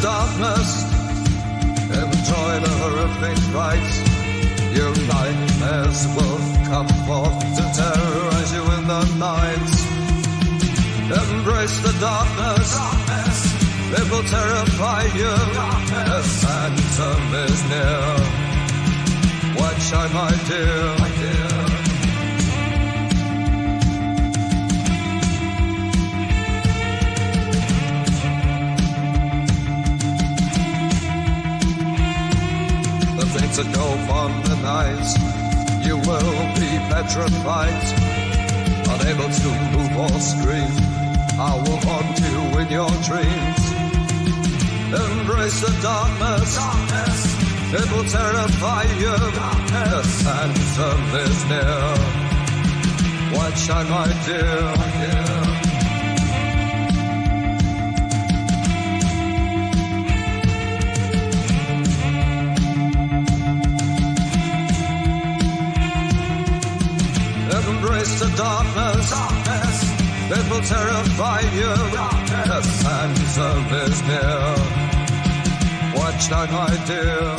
darkness, enjoy the horrific fright. Your nightmares will come forth to terrorize you in the night. Embrace the darkness, it will terrify you. The phantom is near. Watch out, my dear. To go on the night, you will be petrified, unable to move or scream. I will haunt you in your dreams. Embrace the darkness, it will terrify you. The phantom is near. Watch out, my dear. Embrace the darkness, it will terrify you. The phantom is near. Watch out, my dear.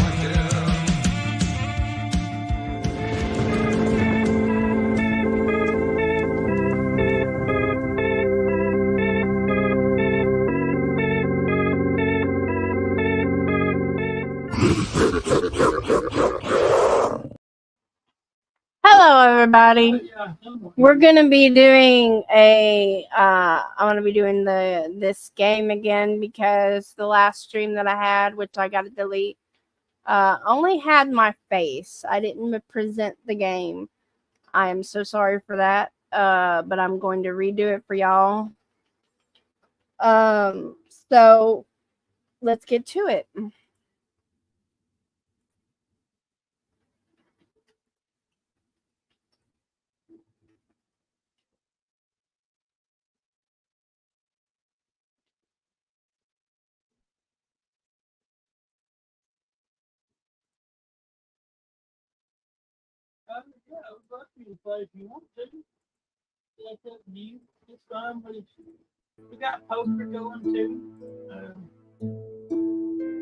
Hello, everybody. We're gonna be doing I'm gonna be doing this game again because the last stream that I had, which I got to delete, only had my face. I didn't present the game. I am so sorry for that. But I'm going to redo it for y'all. So let's get to it. Yeah, I would love for you to play if you want to. That's up to you. It's fun, but we got poker going too. I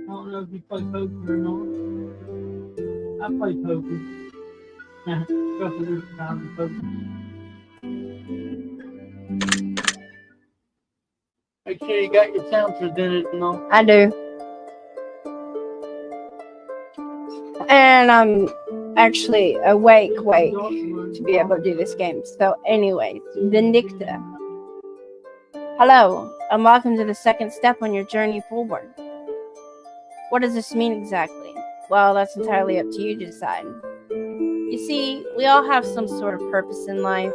don't know if you play poker or not. I play poker. A couple different kinds of poker. Make sure you got your sound presented and all. I do. And I'm actually awake to be able to do this game. So anyways, Vindicta. Hello, and welcome to the second step on your journey forward. What does this mean exactly? Well, that's entirely up to you to decide. You see, we all have some sort of purpose in life.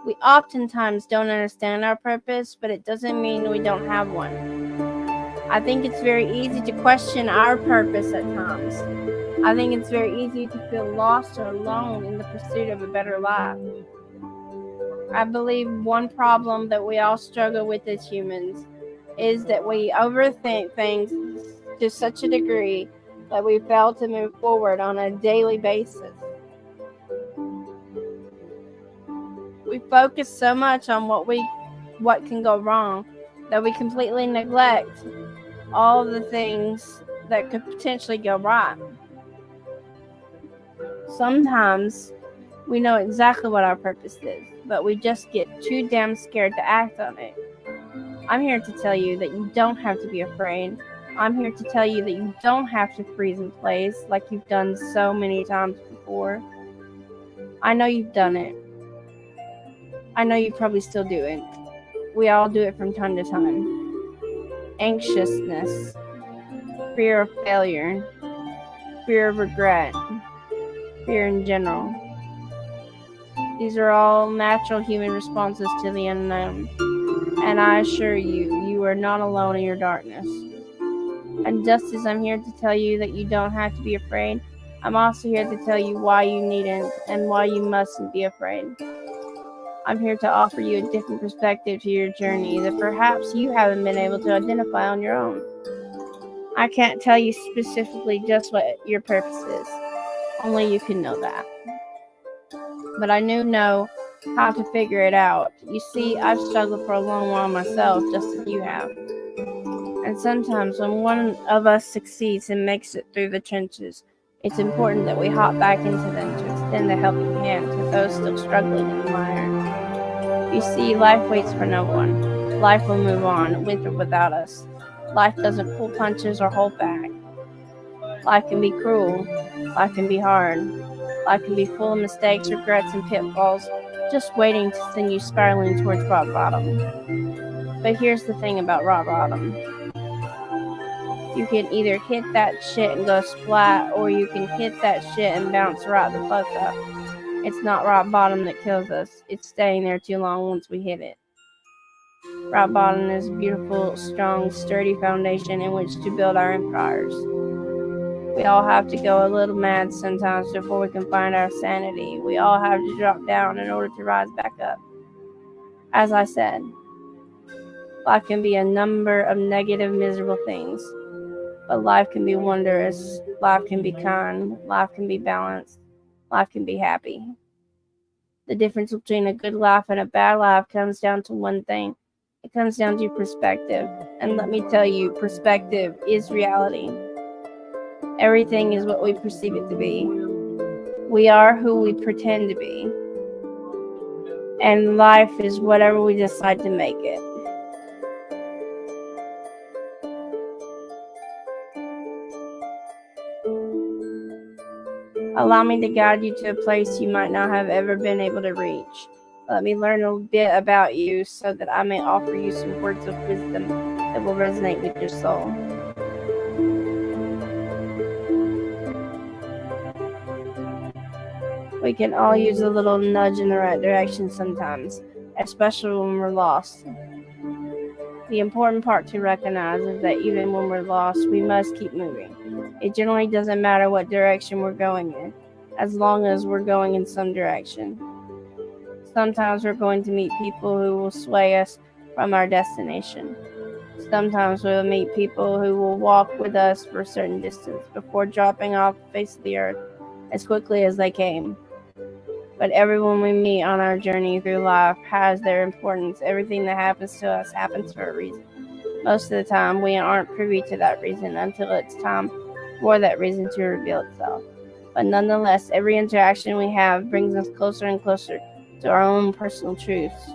We oftentimes don't understand our purpose, but it doesn't mean we don't have one. I think it's very easy to question our purpose at times. I think it's very easy to feel lost or alone in the pursuit of a better life. I believe one problem that we all struggle with as humans is that we overthink things to such a degree that we fail to move forward on a daily basis. We focus so much on what can go wrong that we completely neglect all the things that could potentially go right. Sometimes we know exactly what our purpose is, but we just get too damn scared to act on it. I'm here to tell you that you don't have to be afraid. I'm here to tell you that you don't have to freeze in place like you've done so many times before. I know you've done it. I know you probably still do it. We all do it from time to time. Anxiousness, fear of failure, fear of regret, fear in general. These are all natural human responses to the unknown. And I assure you, you are not alone in your darkness. And just as I'm here to tell you that you don't have to be afraid, I'm also here to tell you why you needn't and why you mustn't be afraid. I'm here to offer you a different perspective to your journey that perhaps you haven't been able to identify on your own. I can't tell you specifically just what your purpose is. Only you can know that. But I do know how to figure it out. You see, I've struggled for a long while myself, just as you have. And sometimes when one of us succeeds and makes it through the trenches, it's important that we hop back into them to extend a helping hand to those still struggling in the mire. You see, life waits for no one. Life will move on with or without us. Life doesn't pull punches or hold back. Life can be cruel. Life can be hard. Life can be full of mistakes, regrets, and pitfalls, just waiting to send you spiraling towards rock bottom. But here's the thing about rock bottom. You can either hit that shit and go splat, or you can hit that shit and bounce right the fuck up. It's not rock bottom that kills us. It's staying there too long once we hit it. Rock bottom is a beautiful, strong, sturdy foundation in which to build our empires. We all have to go a little mad sometimes before we can find our sanity. We all have to drop down in order to rise back up. As I said, life can be a number of negative, miserable things. But life can be wondrous. Life can be kind. Life can be balanced. Life can be happy. The difference between a good life and a bad life comes down to one thing. It comes down to perspective. And let me tell you, perspective is reality. Everything is what we perceive it to be. We are who we pretend to be. And life is whatever we decide to make it. Allow me to guide you to a place you might not have ever been able to reach. Let me learn a bit about you so that I may offer you some words of wisdom that will resonate with your soul. We can all use a little nudge in the right direction sometimes, especially when we're lost. The important part to recognize is that even when we're lost, we must keep moving. It generally doesn't matter what direction we're going in, as long as we're going in some direction. Sometimes we're going to meet people who will sway us from our destination. Sometimes we'll meet people who will walk with us for a certain distance before dropping off the face of the earth as quickly as they came. But everyone we meet on our journey through life has their importance. Everything that happens to us happens for a reason. Most of the time, we aren't privy to that reason until it's time for that reason to reveal itself. But nonetheless, every interaction we have brings us closer and closer to our own personal truths.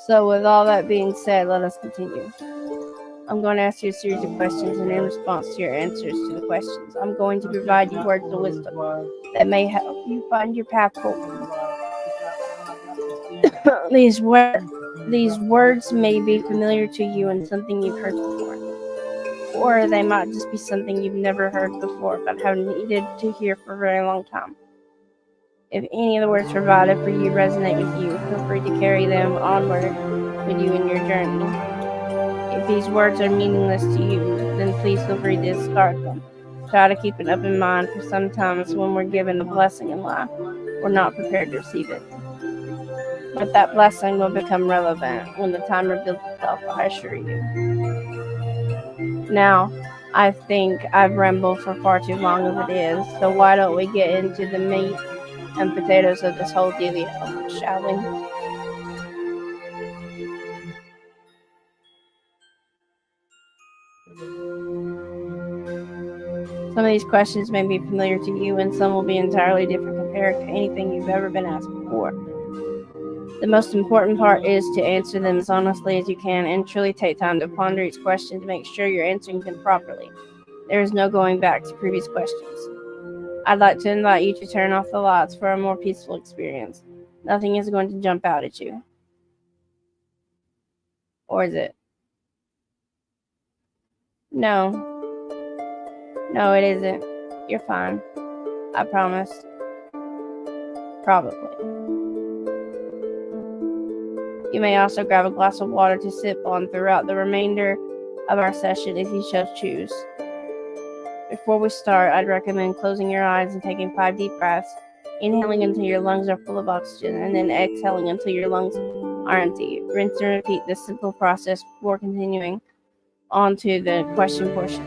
So with all that being said, let us continue. I'm going to ask you a series of questions, and in response to your answers to the questions, I'm going to provide you words of wisdom that may help you find your path forward. These words may be familiar to you and something you've heard before. Or they might just be something you've never heard before, but have needed to hear for a very long time. If any of the words provided for you resonate with you, feel free to carry them onward with you in your journey. If these words are meaningless to you, then please feel free to discard them. Try to keep an open mind, for sometimes when we're given a blessing in life, we're not prepared to receive it. But that blessing will become relevant when the time reveals itself, I assure you. Now, I think I've rambled for far too long as it is, so why don't we get into the meat and potatoes of this whole dealio, shall we? Some of these questions may be familiar to you, and some will be entirely different compared to anything you've ever been asked before. The most important part is to answer them as honestly as you can and truly take time to ponder each question to make sure you're answering them properly. There is no going back to previous questions. I'd like to invite you to turn off the lights for a more peaceful experience. Nothing is going to jump out at you. Or is it? No, it isn't. You're fine. I promise. Probably. You may also grab a glass of water to sip on throughout the remainder of our session if you so choose. Before we start, I'd recommend closing your eyes and taking 5 deep breaths, inhaling until your lungs are full of oxygen, and then exhaling until your lungs are empty. Rinse and repeat this simple process before continuing on to the question portion.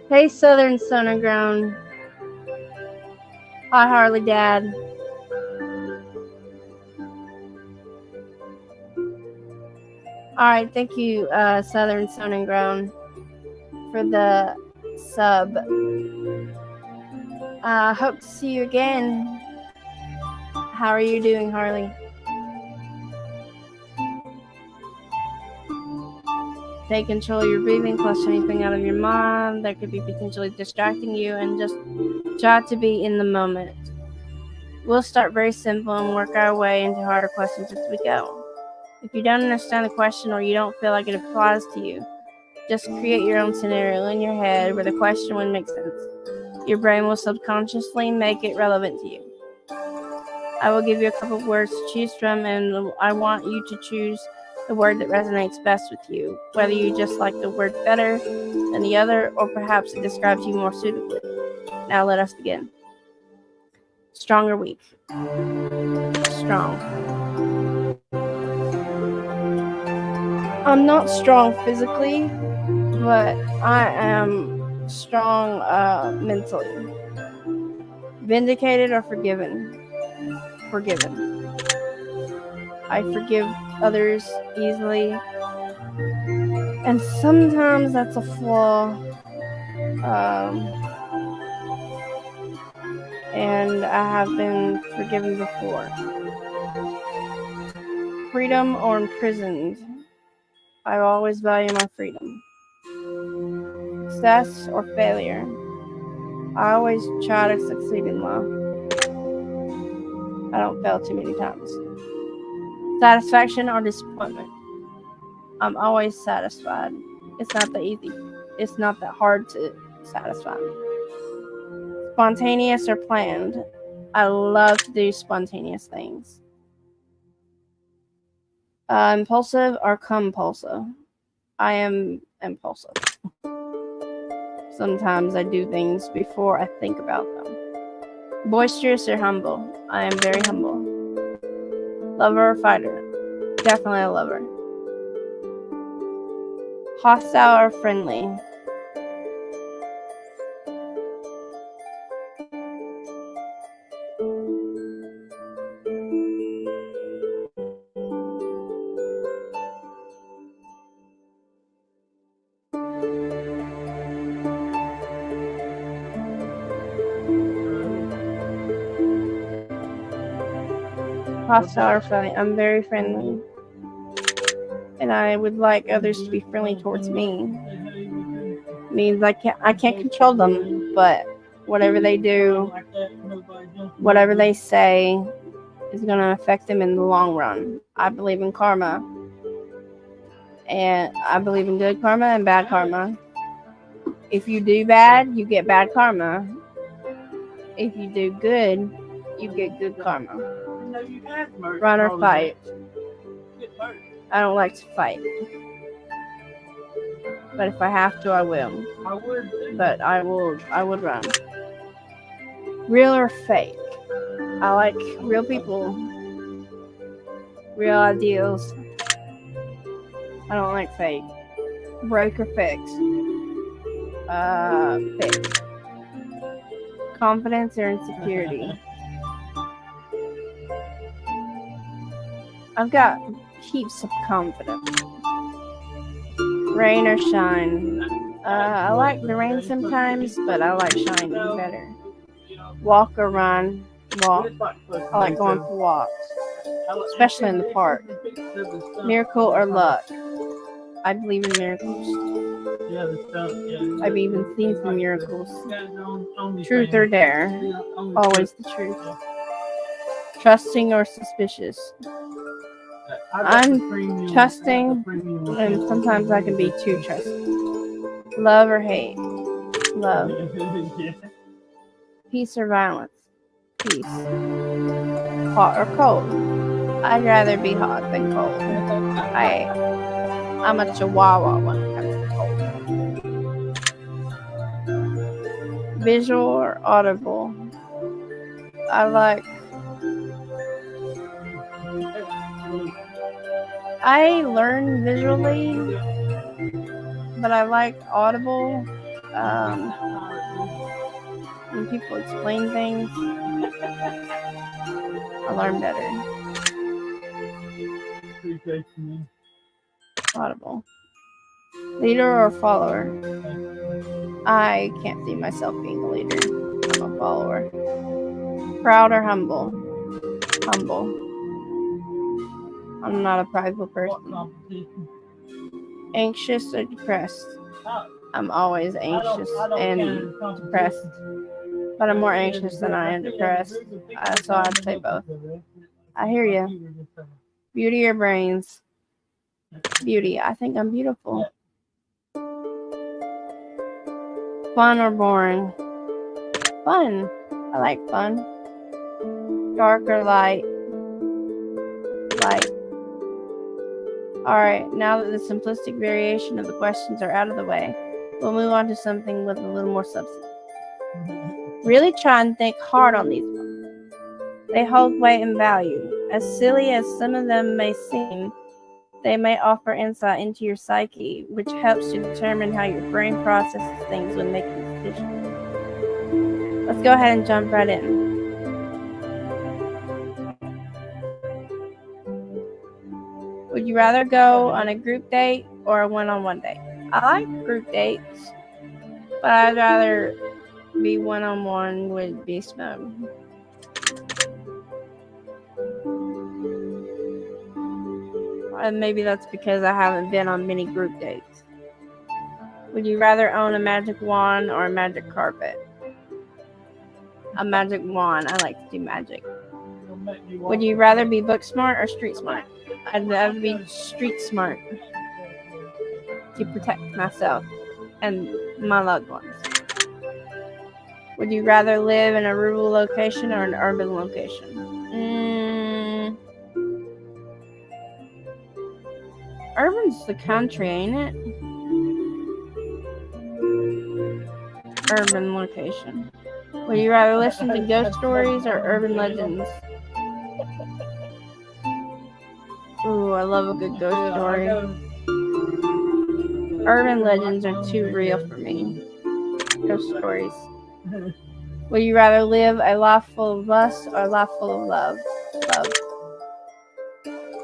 Hey, Southern Stoner Ground. Hi, Harley Dad. Alright, thank you, Southern Stoner Ground, for the sub. Hope to see you again. How are you doing, Harley? Take control of your breathing, flush anything out of your mind that could be potentially distracting you, and just try to be in the moment. We'll start very simple and work our way into harder questions as we go. If you don't understand the question or you don't feel like it applies to you, just create your own scenario in your head where the question would make sense. Your brain will subconsciously make it relevant to you. I will give you a couple of words to choose from, and I want you to choose the word that resonates best with you, whether you just like the word better than the other, or perhaps it describes you more suitably. Now let us begin. Strong or weak? Strong. I'm not strong physically, but I am strong mentally. Vindicated or forgiven? Forgiven. I forgive others easily, and sometimes that's a flaw. And I have been forgiven before. Freedom or imprisoned? I always value my freedom. Success or failure? I always try to succeed in life. I don't fail too many times. Satisfaction or disappointment? I'm always satisfied. It's not that easy. It's not that hard to satisfy me. Spontaneous or planned? I love to do spontaneous things. Impulsive or compulsive? I am impulsive. Sometimes I do things before I think about them. Boisterous or humble? I am very humble. Lover or fighter? Definitely a lover. Hostile or friendly? Hostile or friendly? I'm very friendly. And I would like others to be friendly towards me. Means I can't control them, but whatever they do, whatever they say is going to affect them in the long run. I believe in karma. And I believe in good karma and bad karma. If you do bad, you get bad karma. If you do good, you get good karma. Run or fight? I don't like to fight. But if I have to, I will. But I would run. Real or fake? I like real people. Real ideals. I don't like fake. Broke or fixed? Fixed. Confidence or insecurity? I've got heaps of confidence. Rain or shine? I like the rain sometimes, but I like shiny better. Walk or run? Walk. I like going for walks, especially in the park. Miracle or luck? I believe in miracles. I've even seen some miracles. Truth or dare? Always the truth. Trusting or suspicious? I'm trusting, and sometimes I can be too trusting. Love or hate? Love. Peace or violence? Peace. Hot or cold? I'd rather be hot than cold. I'm a chihuahua when it comes to cold. Visual or audible? I learn visually, but I like audible. When people explain things, I learn better. Audible. Leader or follower? I can't see myself being a leader. I'm a follower. Proud or humble? Humble. I'm not a prideful person. Anxious or depressed? I'm always anxious and depressed. But I'm more anxious than I am depressed. So I'd say both. I hear you. Beauty or brains? Beauty. I think I'm beautiful. Fun or boring? Fun. I like fun. Dark or light? Light. Alright, now that the simplistic variation of the questions are out of the way, we'll move on to something with a little more substance. Really try and think hard on these ones. They hold weight and value. As silly as some of them may seem, they may offer insight into your psyche, which helps to determine how your brain processes things when making decisions. Let's go ahead and jump right in. Would you rather go on a group date or a one-on-one date? I like group dates, but I'd rather be one-on-one with Beast Mode. And maybe that's because I haven't been on many group dates. Would you rather own a magic wand or a magic carpet? A magic wand. I like to do magic. Would you rather be book smart or street smart? I'd rather be street smart to protect myself and my loved ones. Would you rather live in a rural location or an urban location? Urban's the country, ain't it? Urban location. Would you rather listen to ghost stories or urban legends? Ooh, I love a good ghost story. Urban legends are too real for me. Ghost stories. Would you rather live a life full of lust or a life full of love? Love.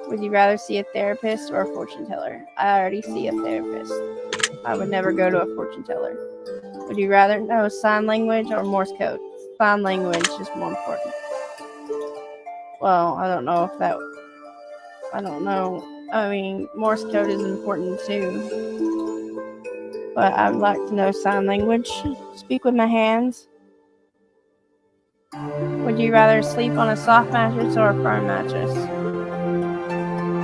Would you rather see a therapist or a fortune teller? I already see a therapist. I would never go to a fortune teller. Would you rather know sign language or Morse code? Sign language is more important. Well, I don't know. I mean, Morse code is important too. But I'd like to know sign language. Speak with my hands. Would you rather sleep on a soft mattress or a firm mattress?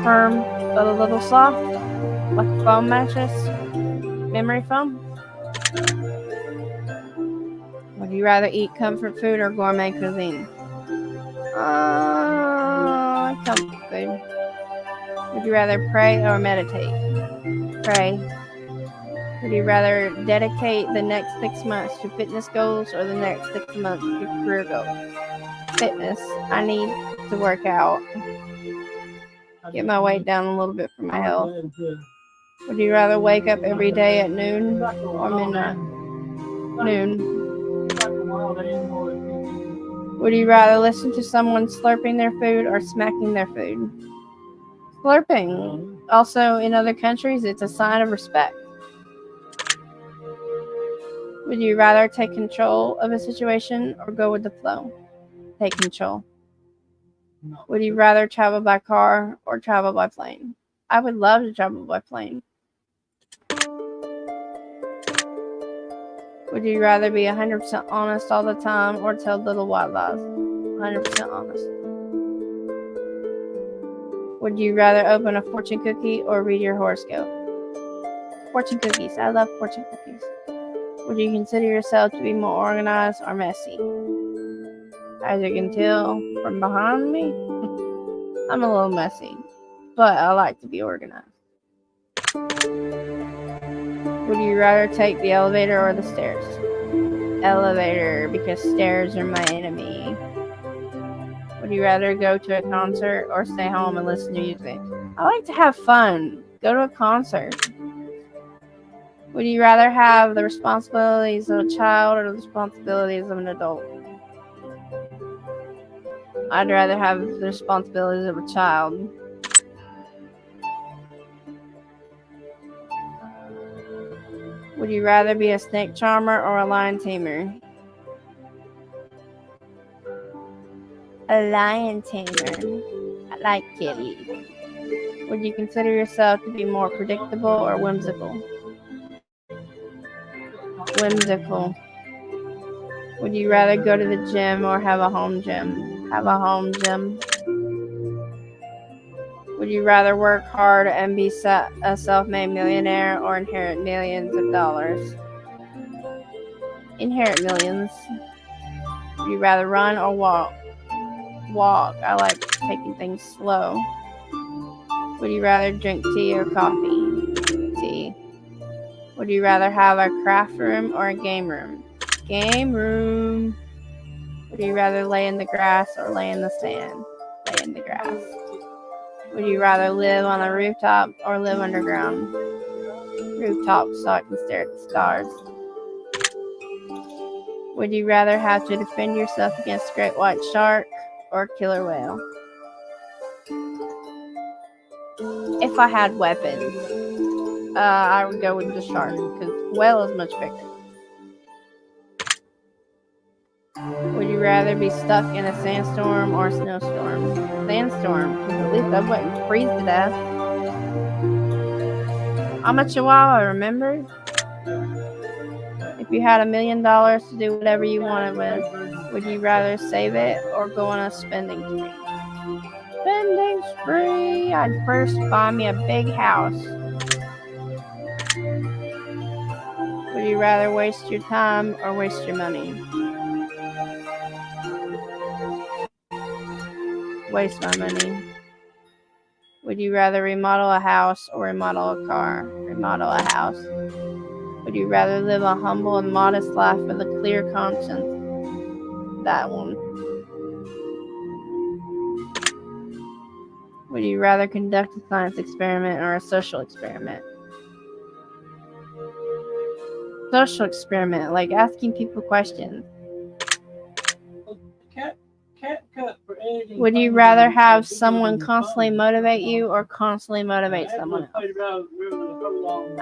Firm, but a little soft? Like a foam mattress? Memory foam? Would you rather eat comfort food or gourmet cuisine? Comfort food. Would you rather pray or meditate? Pray. Would you rather dedicate the next 6 months to fitness goals or the next 6 months to career goals? Fitness. I need to work out. Get my weight down a little bit for my health. Would you rather wake up every day at noon or midnight? Noon. Would you rather listen to someone slurping their food or smacking their food? Slurping. Also, in other countries, it's a sign of respect. Would you rather take control of a situation or go with the flow? Take control. No. Would you rather travel by car or travel by plane? I would love to travel by plane. Would you rather be 100% honest all the time or tell little white lies? 100% honest. Would you rather open a fortune cookie or read your horoscope? Fortune cookies. I love fortune cookies. Would you consider yourself to be more organized or messy? As you can tell from behind me, I'm a little messy, but I like to be organized. Would you rather take the elevator or the stairs? Elevator, because stairs are my enemy. Would you rather go to a concert or stay home and listen to music? I like to have fun. Go to a concert. Would you rather have the responsibilities of a child or the responsibilities of an adult? I'd rather have the responsibilities of a child. Would you rather be a snake charmer or a lion tamer? A lion tamer. I like kitties. Would you consider yourself to be more predictable or whimsical? Whimsical. Would you rather go to the gym or have a home gym? Have a home gym. Would you rather work hard and be a self-made millionaire or inherit millions of dollars? Inherit millions. Would you rather run or walk? Walk. I like taking things slow. Would you rather drink tea or coffee? Tea. Would you rather have a craft room or a game room? Game room. Would you rather lay in the grass or lay in the sand? Lay in the grass. Would you rather live on a rooftop or live underground? Rooftop, so I can stare at the stars. Would you rather have to defend yourself against a great white shark or a killer whale? If I had weapons, I would go with the shark because whale is much bigger. Would you rather be stuck in a sandstorm or a snowstorm? Sandstorm, because at least I wouldn't freeze to death. I'm a Chihuahua, remember? If you had $1 million to do whatever you wanted with, would you rather save it or go on a spending spree? Spending spree! I'd first buy me a big house. Would you rather waste your time or waste your money? Waste my money. Would you rather remodel a house or remodel a car? Remodel a house. Would you rather live a humble and modest life with a clear conscience? That one. Would you rather conduct a science experiment or a social experiment? Social experiment, like asking people questions. Cat cut for editing. Would you rather have someone constantly motivate you or constantly motivate someone else?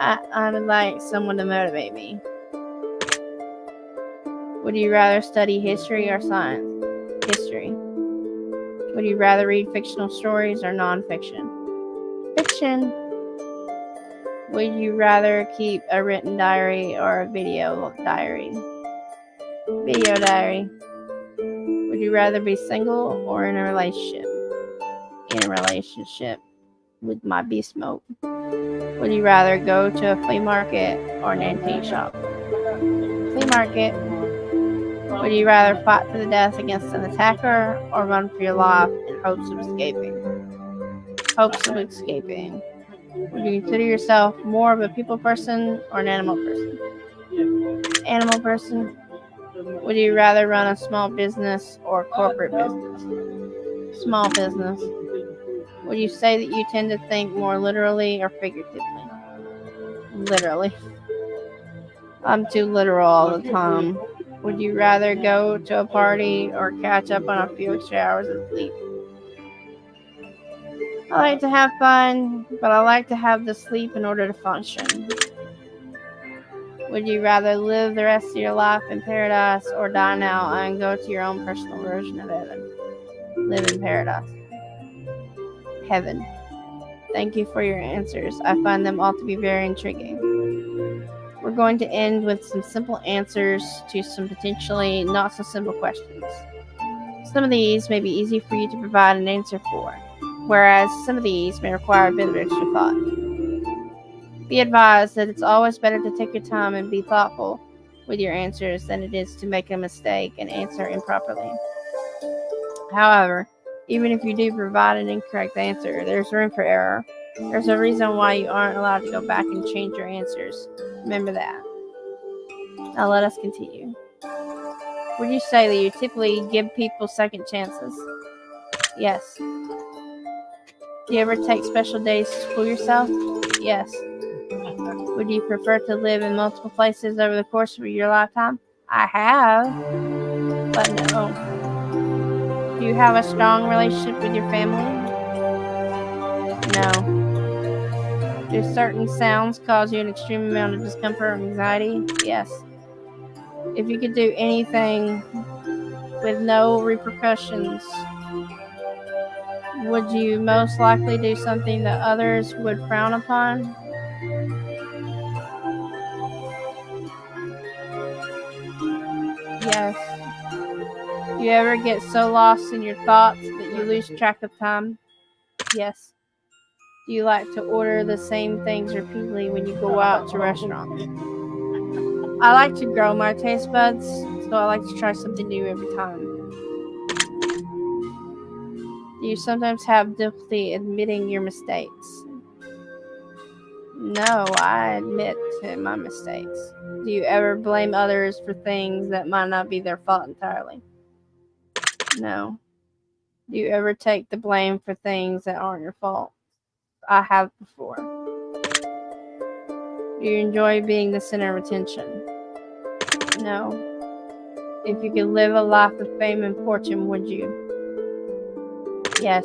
I would like someone to motivate me. Would you rather study history or science? History. Would you rather read fictional stories or nonfiction? Fiction. Would you rather keep a written diary or a video diary? Video diary. Would you rather be single or in a relationship? In a relationship with my beast mode. Would you rather go to a flea market or an antique shop? Flea market. Would you rather fight to the death against an attacker or run for your life in hopes of escaping? Hopes of escaping. Would you consider yourself more of a people person or an animal person? Animal person. Would you rather run a small business or corporate business? Small business. Would you say that you tend to think more literally or figuratively? Literally. I'm too literal all the time. Would you rather go to a party or catch up on a few extra hours of sleep? I like to have fun, but I like to have the sleep in order to function. Would you rather live the rest of your life in paradise or die now and go to your own personal version of heaven? Live in paradise. Heaven. Thank you for your answers. I find them all to be very intriguing. We're going to end with some simple answers to some potentially not so simple questions. Some of these may be easy for you to provide an answer for, whereas some of these may require a bit of extra thought. Be advised that it's always better to take your time and be thoughtful with your answers than it is to make a mistake and answer improperly. However, even if you do provide an incorrect answer, there's room for error. There's a reason why you aren't allowed to go back and change your answers. Remember that. Now let us continue. Would you say that you typically give people second chances? Yes. Do you ever take special days to school yourself? Yes. Would you prefer to live in multiple places over the course of your lifetime? I have, but no. Do you have a strong relationship with your family? No. Do certain sounds cause you an extreme amount of discomfort or anxiety? Yes. If you could do anything with no repercussions, would you most likely do something that others would frown upon? Yes. Do you ever get so lost in your thoughts that you lose track of time? Yes. Do you like to order the same things repeatedly when you go out to restaurants? I like to grow my taste buds, so I like to try something new every time. Do you sometimes have difficulty admitting your mistakes? No, I admit to my mistakes. Do you ever blame others for things that might not be their fault entirely? No. Do you ever take the blame for things that aren't your fault? I have before. Do you enjoy being the center of attention? No. If you could live a life of fame and fortune, would you? Yes.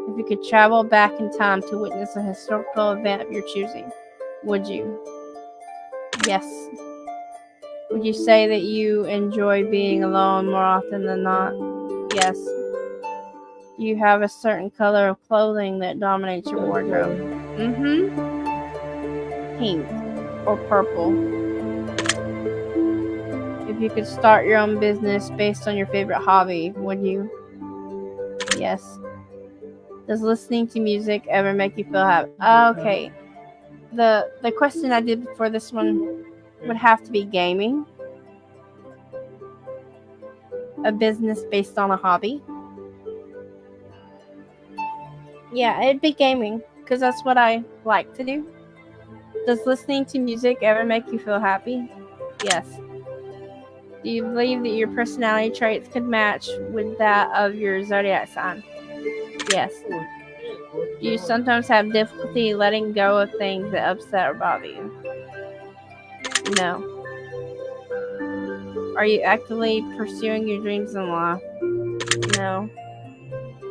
If you could travel back in time to witness a historical event of your choosing, would you? Yes. Would you say that you enjoy being alone more often than not? Yes. Do you have a certain color of clothing that dominates your wardrobe? Pink or purple. If you could start your own business based on your favorite hobby, would you? Yes. Does listening to music ever make you feel happy? Okay. The question I did before this one would have to be gaming. A business based on a hobby. Yeah, it'd be gaming, because that's what I like to do. Does listening to music ever make you feel happy? Yes. Do you believe that your personality traits could match with that of your zodiac sign? Yes. Do you sometimes have difficulty letting go of things that upset or bother you? No. Are you actively pursuing your dreams in life? No.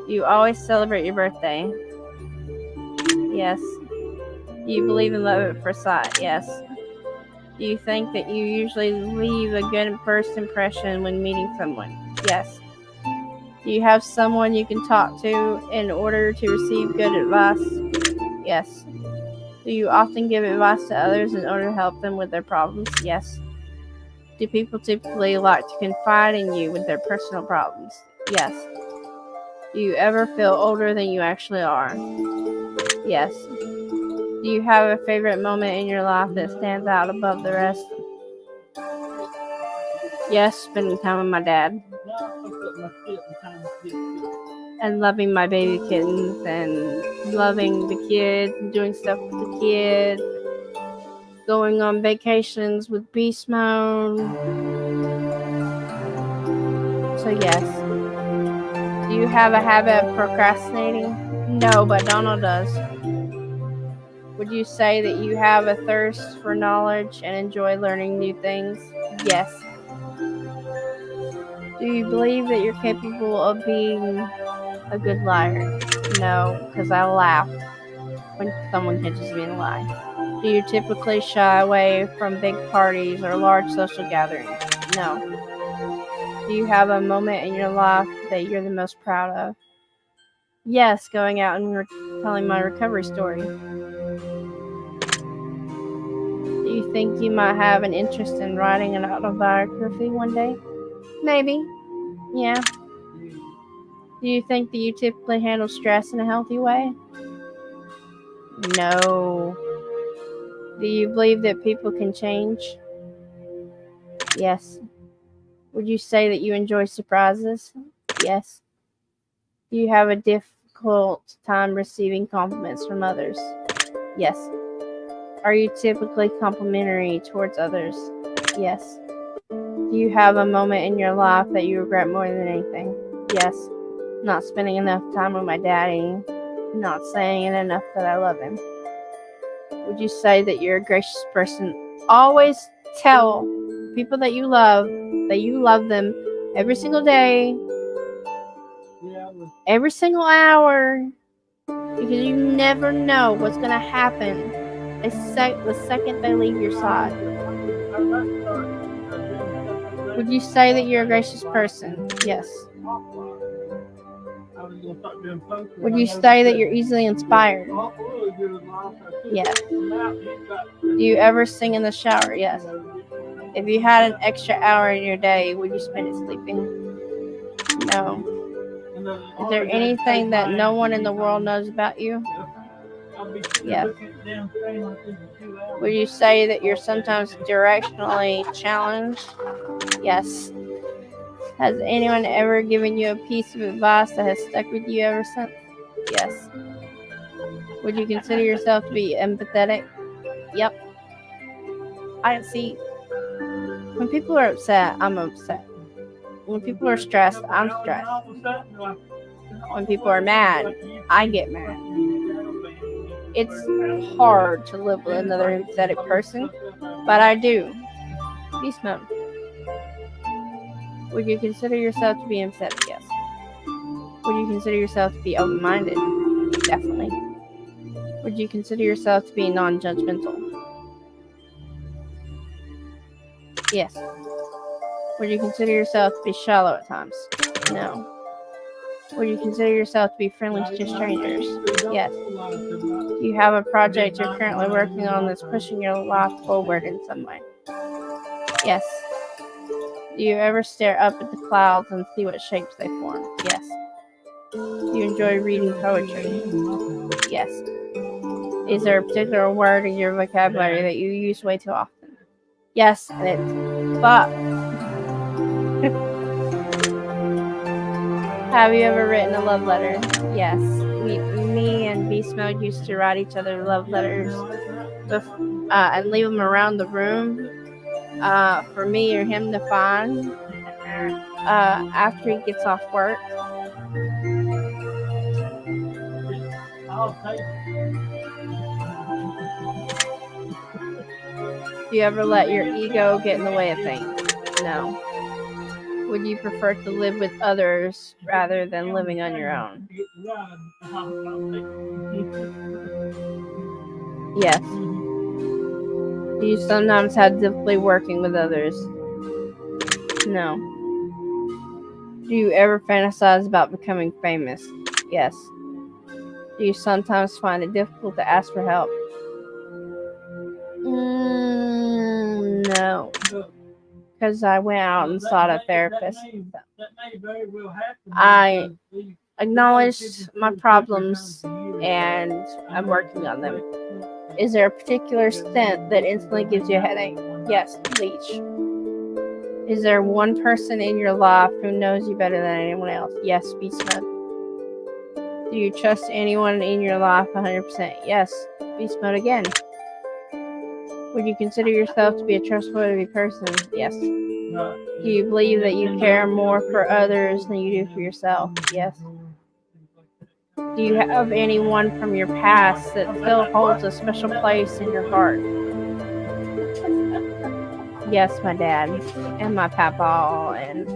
Do you always celebrate your birthday? Yes. Do you believe in love at first sight? Yes. Do you think that you usually leave a good first impression when meeting someone? Yes. Do you have someone you can talk to in order to receive good advice? Yes. Do you often give advice to others in order to help them with their problems? Yes. Do people typically like to confide in you with their personal problems? Yes. Do you ever feel older than you actually are? Yes. Do you have a favorite moment in your life that stands out above the rest? Yes, spending time with my dad. And loving my baby kittens and loving the kids and doing stuff with the kids. Going on vacations with Beast Mode. So yes. Do you have a habit of procrastinating? No, but Donald does. Would you say that you have a thirst for knowledge and enjoy learning new things? Yes. Do you believe that you're capable of being a good liar? No, because I laugh when someone catches me in a lie. Do you typically shy away from big parties or large social gatherings? No. Do you have a moment in your life that you're the most proud of? Yes, going out and telling my recovery story. Do you think you might have an interest in writing an autobiography one day? Maybe. Yeah. Do you think that you typically handle stress in a healthy way? No. Do you believe that people can change? Yes. Would you say that you enjoy surprises? Yes. Do you have a difficult time receiving compliments from others? Yes. Are you typically complimentary towards others? Yes. Do you have a moment in your life that you regret more than anything? Yes. Not spending enough time with my daddy. Not saying it enough that I love him. Would you say that you're a gracious person? Always tell people that you love them every single day, every single hour, because you never know what's going to happen the second they leave your side. Would you say that you're a gracious person? Yes. Would you say that you're easily inspired? Yes. Do you ever sing in the shower? Yes. If you had an extra hour in your day, would you spend it sleeping? No. Is there anything that no one in the world knows about you? Yes. Would you say that you're sometimes directionally challenged? Yes. Has anyone ever given you a piece of advice that has stuck with you ever since? Yes. Would you consider yourself to be empathetic? Yep. I see. When people are upset, I'm upset. When people are stressed, I'm stressed. When people are mad, I get mad. It's hard to live with another empathetic person, but I do. Beast mode. Would you consider yourself to be empathetic? Yes. Would you consider yourself to be open-minded? Definitely. Would you consider yourself to be non-judgmental? Yes. Would you consider yourself to be shallow at times? No. Would you consider yourself to be friendly to strangers? Yes. Do you have a project you're currently working on that's pushing your life forward in some way? Yes. Do you ever stare up at the clouds and see what shapes they form? Yes. Do you enjoy reading poetry? Yes. Is there a particular word in your vocabulary that you use way too often? Yes, and it's fuck. Have you ever written a love letter? Yes. Me and Beast Mode used to write each other love letters and leave them around the room for me or him to find after he gets off work. Do you ever let your ego get in the way of things? No. Would you prefer to live with others rather than living on your own? Yes. Do you sometimes have difficulty working with others? No. Do you ever fantasize about becoming famous? Yes. Do you sometimes find it difficult to ask for help? No. Because I went out and sought a therapist. I acknowledged my problems and I'm working on them. Is there a particular scent that instantly gives you a headache? Yes, bleach. Is there one person in your life who knows you better than anyone else? Yes, Beast Mode. Do you trust anyone in your life 100%? Yes, Beast Mode again. Would you consider yourself to be a trustworthy person? Yes. Do you believe that you care more for others than you do for yourself? Yes. Do you have anyone from your past that still holds a special place in your heart? Yes, my dad and my papa and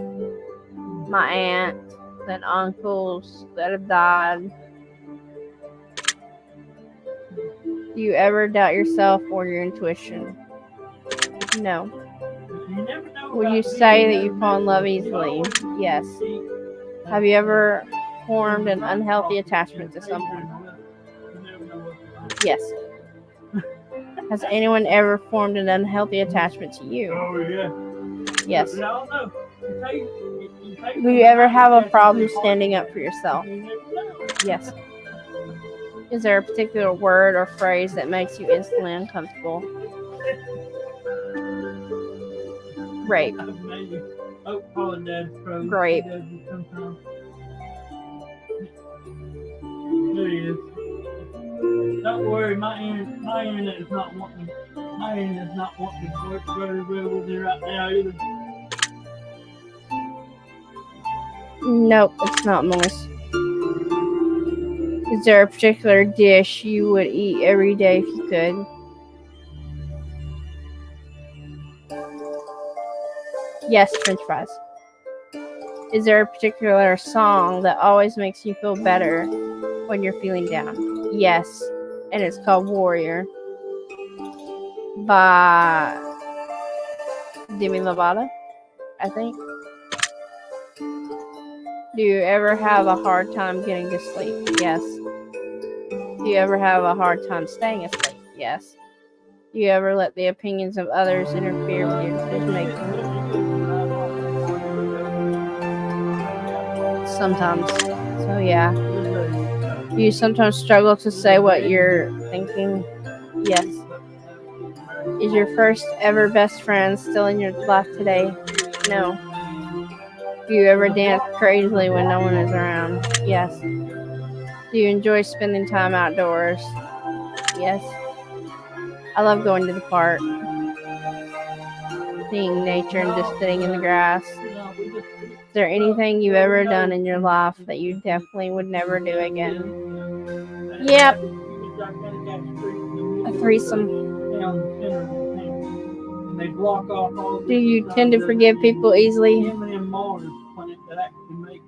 my aunts and uncles that have died. Do you ever doubt yourself or your intuition? No. You never know. Would you about say me. that you fall in love easily? Yes. Have you ever formed an unhealthy attachment to someone? Yes. Has anyone ever formed an unhealthy attachment to you? Oh yeah. Yes. I don't know. Do you ever have a problem standing up for yourself? Yes. Is there a particular word or phrase that makes you instantly uncomfortable? Rape. Oh, Paul and Dad's froze. Grape. He does it sometimes. There he is. Don't worry, my internet is not wanting. My internet is not wanting to work very well with me right now either. Nope, it's not moist. Is there a particular dish you would eat every day if you could? Yes, French fries. Is there a particular song that always makes you feel better when you're feeling down? Yes, and it's called Warrior by Demi Lovato, I think. Do you ever have a hard time getting to sleep? Yes. Do you ever have a hard time staying asleep? Yes. Do you ever let the opinions of others interfere with your decision making? Sometimes. So yeah. Do you sometimes struggle to say what you're thinking? Yes. Is your first ever best friend still in your life today? No. Do you ever dance crazily when no one is around? Yes. Do you enjoy spending time outdoors? Yes. I love going to the park, seeing nature and just sitting in the grass. Is there anything you've ever done in your life that you definitely would never do again? Yep. A threesome. They block off all. Do you tend to forgive people easily? M&M Mars plant that actually makes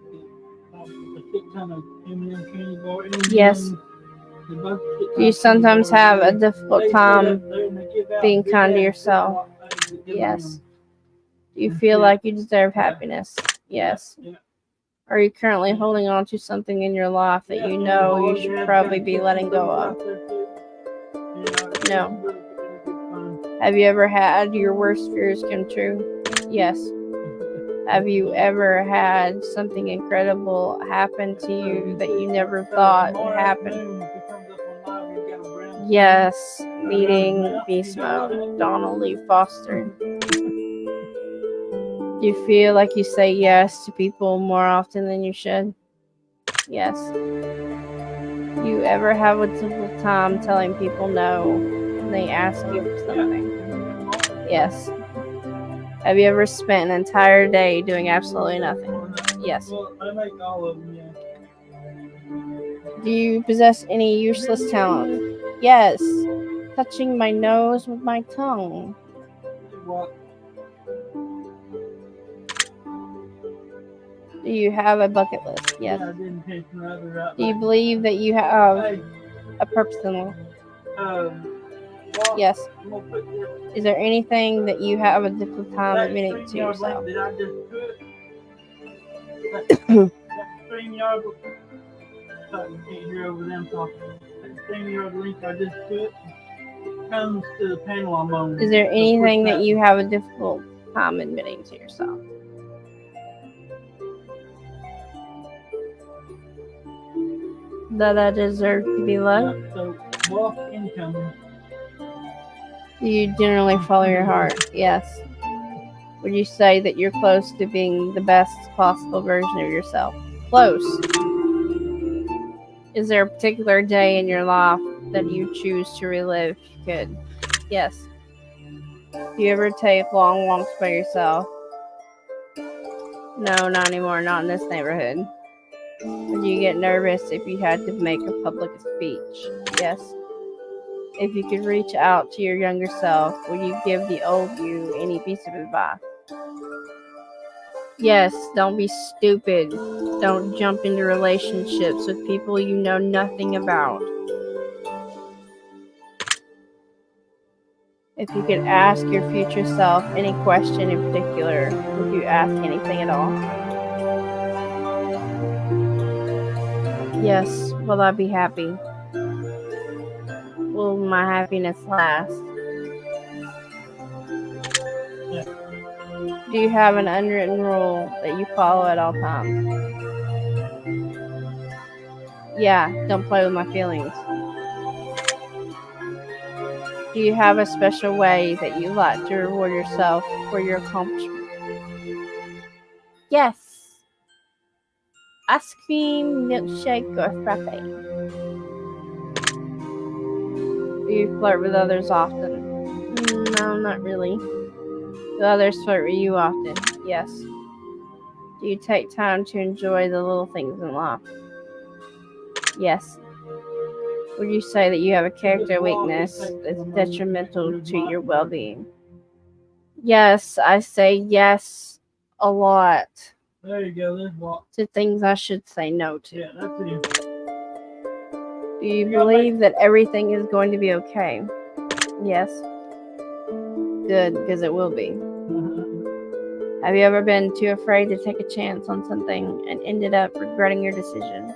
a shit ton of M&M candy bar. Yes. Do you sometimes have a difficult time being kind to yourself? Yes. Do you feel like you deserve happiness? Yes. Are you currently holding on to something in your life that you know you should probably be letting go of? No. Have you ever had your worst fears come true? Yes. Have you ever had something incredible happen to you that you never thought would happen? Yes. Meeting Beast Mode, Donald Lee Foster. Do you feel like you say yes to people more often than you should? Yes. Do you ever have a difficult time telling people no when they ask you for something? Yes. Have you ever spent an entire day doing absolutely nothing? Yes. I make all of them, yeah. Do you possess any useless talent? Yes. Touching my nose with my tongue. What? Do you have a bucket list? Yes. Yeah, I didn't take another out. Do you believe that you have Hey, a purpose in life? well, Yes. I'm gonna put your Is there anything that you have a difficult time that admitting to StreamYard yourself? link that I just put. That StreamYard. You can't hear over them talking. That StreamYard link I just put comes to the panel I'm on. Is there So anything push that you have a difficult time admitting to yourself? That I deserve to be loved? Yeah, so wealth income. Do you generally follow your heart? Yes. Would you say that you're close to being the best possible version of yourself? Close. Is there a particular day in your life that you choose to relive if you could? Yes. Do you ever take long walks by yourself? No, not anymore. Not in this neighborhood. Would you get nervous if you had to make a public speech? Yes. If you could reach out to your younger self, would you give the old you any piece of advice? Yes, don't be stupid. Don't jump into relationships with people you know nothing about. If you could ask your future self any question in particular, would you ask anything at all? Yes, will I be happy? Will my happiness last? Yeah. Do you have an unwritten rule that you follow at all times? Yeah, don't play with my feelings. Do you have a special way that you like to reward yourself for your accomplishment? Yes. Ice cream, milkshake, or frappe? Do you flirt with others often? No, not really. Do others flirt with you often? Yes. Do you take time to enjoy the little things in life? Yes. Would you say that you have a character weakness that's detrimental to your well-being? Yes, I say yes a lot There you go. There's what. to things I should say no to. Yeah, that's it. Do you believe that everything is going to be okay? Yes. Good, because it will be. Have you ever been too afraid to take a chance on something and ended up regretting your decision?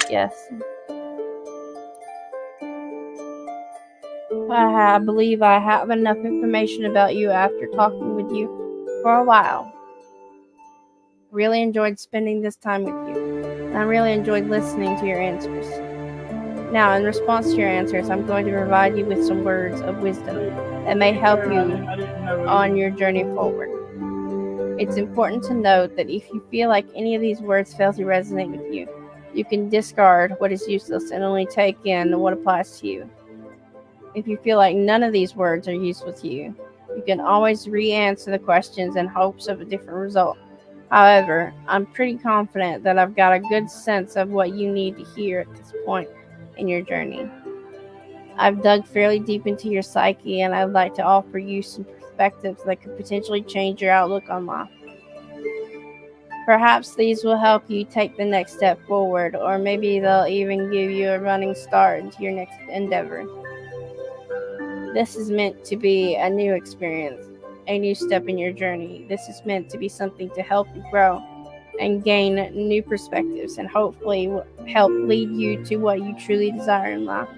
Yes. I believe I have enough information about you after talking with you for a while. Really enjoyed spending this time with you. And I really enjoyed listening to your answers. Now, in response to your answers, I'm going to provide you with some words of wisdom that may help you on your journey forward. It's important to note that if you feel like any of these words fail to resonate with you, you can discard what is useless and only take in what applies to you. If you feel like none of these words are useful to you, you can always re-answer the questions in hopes of a different result. However, I'm pretty confident that I've got a good sense of what you need to hear at this point in your journey. I've dug fairly deep into your psyche, and I'd like to offer you some perspectives that could potentially change your outlook on life. Perhaps these will help you take the next step forward, or maybe they'll even give you a running start into your next endeavor. This is meant to be a new experience, a new step in your journey. This is meant to be something to help you grow and gain new perspectives, and hopefully help lead you to what you truly desire in life.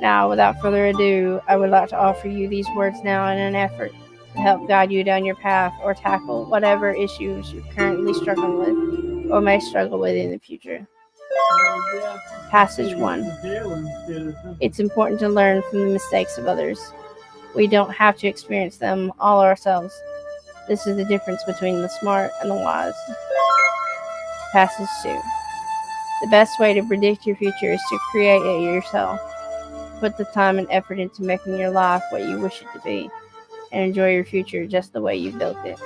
Now, without further ado, I would like to offer you these words now in an effort to help guide you down your path or tackle whatever issues you're currently struggling with or may struggle with in the future. Passage 1. It's important to learn from the mistakes of others. We don't have to experience them all ourselves. This is the difference between the smart and the wise. Passage 2. The best way to predict your future is to create it yourself. Put the time and effort into making your life what you wish it to be, and enjoy your future just the way you built it.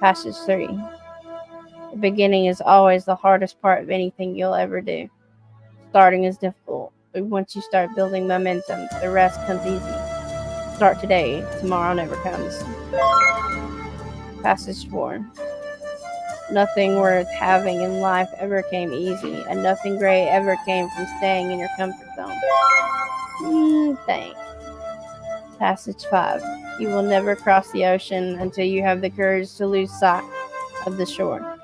Passage 3. The beginning is always the hardest part of anything you'll ever do. Starting is difficult, but once you start building momentum, the rest comes easy. Start today, tomorrow never comes. Passage 4. Nothing worth having in life ever came easy, and nothing great ever came from staying in your comfort zone. Thanks. Passage 5. You will never cross the ocean until you have the courage to lose sight of the shore.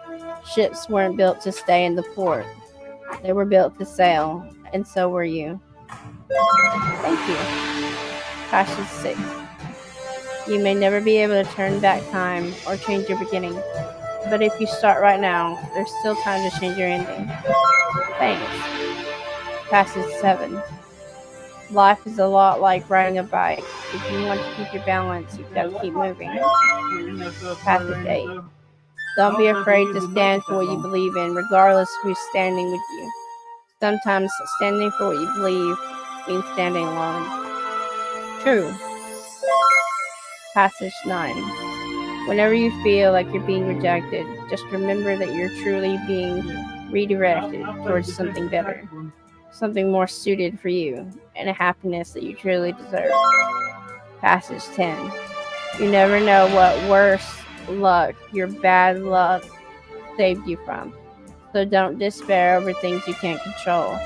Ships weren't built to stay in the port. They were built to sail, and so were you. Thank you. Passage 6. You may never be able to turn back time or change your beginning, but if you start right now, there's still time to change your ending. Thanks. Passage 7. Life is a lot like riding a bike. If you want to keep your balance, you've got to keep moving. Passage 8. Don't be afraid to stand for what you believe in, regardless of who's standing with you. Sometimes standing for what you believe means standing alone. True. Passage 9. Whenever you feel like you're being rejected, just remember that you're truly being redirected towards something better, something more suited for you, and a happiness that you truly deserve. Passage 10. You never know what worse luck your bad luck saved you from, so don't despair over things you can't control.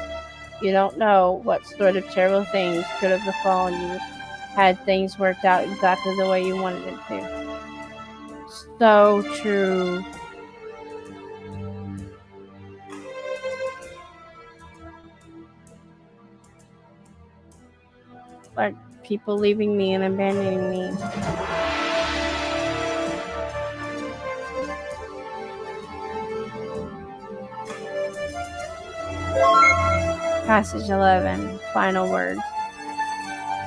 You don't know what sort of terrible things could have befallen you had things worked out exactly the way you wanted it to. So true. Like people leaving me and abandoning me. Passage 11. Final words.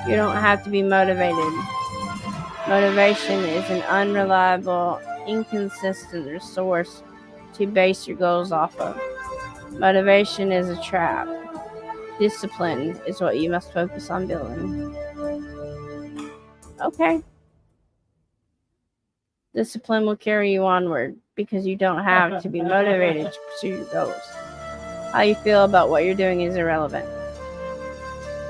You don't have to be motivated. Motivation is an unreliable, inconsistent resource to base your goals off of. Motivation is a trap. Discipline is what you must focus on building. Okay. Discipline will carry you onward because you don't have to be motivated to pursue your goals. How you feel about what you're doing is irrelevant.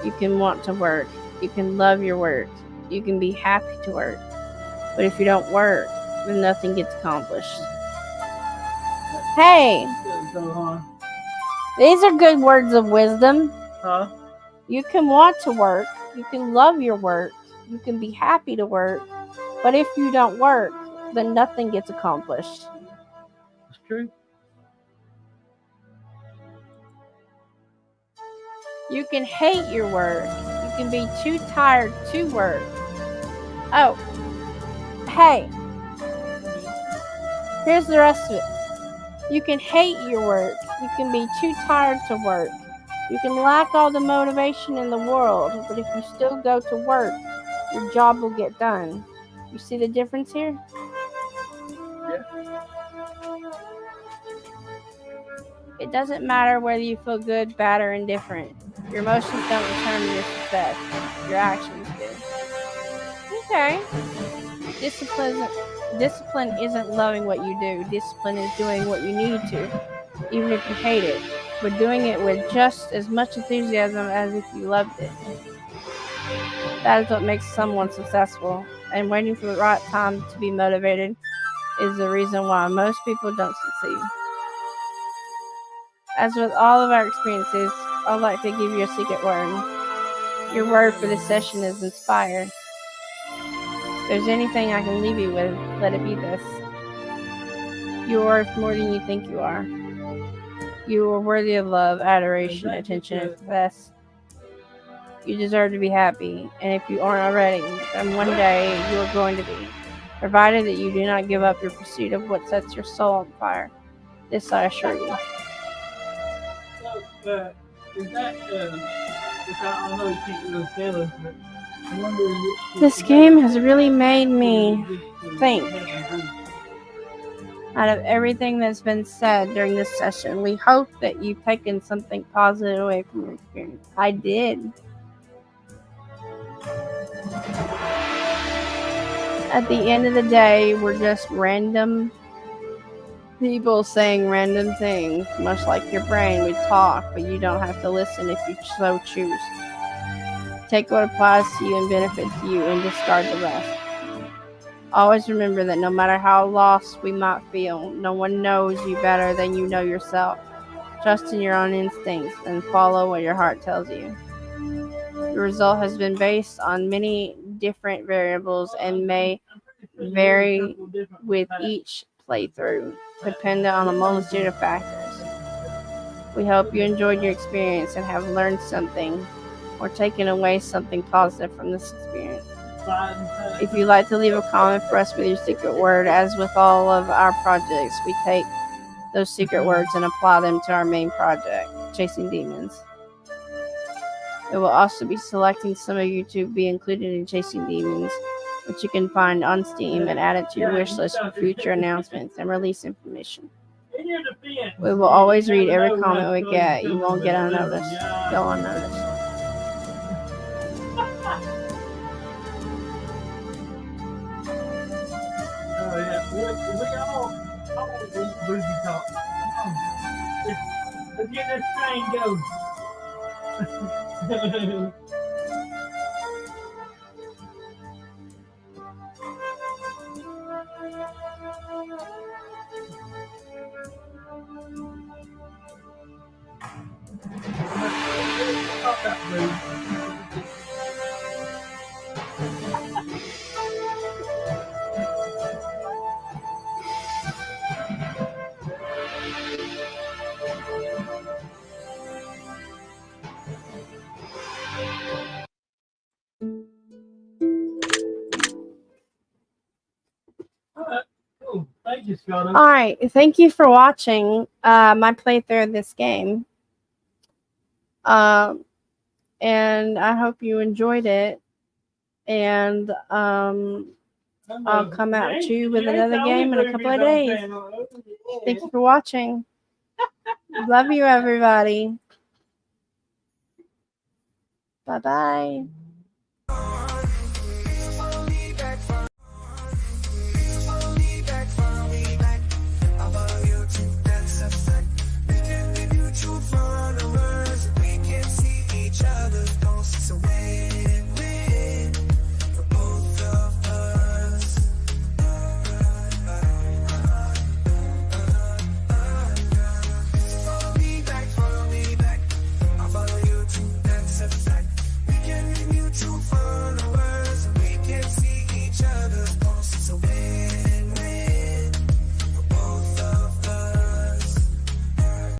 You can want to work. You can love your work. You can be happy to work. But if you don't work, then nothing gets accomplished. Hey, Go on. these are good words of wisdom. Huh? You can want to work. You can love your work. You can be happy to work. But if you don't work, then nothing gets accomplished. It's true. You can hate your work. You can be too tired to work. Oh, hey, here's the rest of it. You can hate your work. You can be too tired to work. You can lack all the motivation in the world, but if you still go to work, your job will get done. You see the difference here? Yeah. It doesn't matter whether you feel good, bad, or indifferent. Your emotions don't determine your success. Your actions do. Okay. Discipline isn't loving what you do. Discipline is doing what you need to, even if you hate it, but doing it with just as much enthusiasm as if you loved it. That is what makes someone successful, and waiting for the right time to be motivated is the reason why most people don't succeed. As with all of our experiences, I'd like to give you a secret word. Your word for this session is inspire. If there's anything I can leave you with, let it be this. You are worth more than you think you are. You are worthy of love, adoration, attention, and success. You deserve to be happy, and if you aren't already, then one day you are going to be, provided that you do not give up your pursuit of what sets your soul on fire. This I assure you. So, is that, which I know you can't really tell us, but I wonder This game has really made me think. Out of everything that's been said during this session, we hope that you've taken something positive away from your experience. I did. At the end of the day, we're just random people saying random things, much like your brain would talk, but you don't have to listen if you so choose. Take what applies to you and benefits you and discard the rest. Always remember that no matter how lost we might feel, no one knows you better than you know yourself. Trust in your own instincts and follow what your heart tells you. The result has been based on many different variables and may vary with each playthrough, dependent on a multitude of factors. We hope you enjoyed your experience and have learned something or taken away something positive from this experience. If you'd like to leave a comment for us with your secret word, as with all of our projects, we take those secret words and apply them to our main project, Chasing Demons. It will also be selecting some of you to be included in Chasing Demons, which you can find on Steam and add it to your wish list for future announcements and release information. We will always read every comment we get. You won't get unnoticed. Go unnoticed. Oh, yeah. We all boozy talk. Let's get this train going. Alright, cool. Thank you, Scott. All right. Thank you for watching my playthrough of this game. And I hope you enjoyed it. And I'll come at you with another game in a couple of days. Thank you for watching. Love you, everybody. Bye-bye.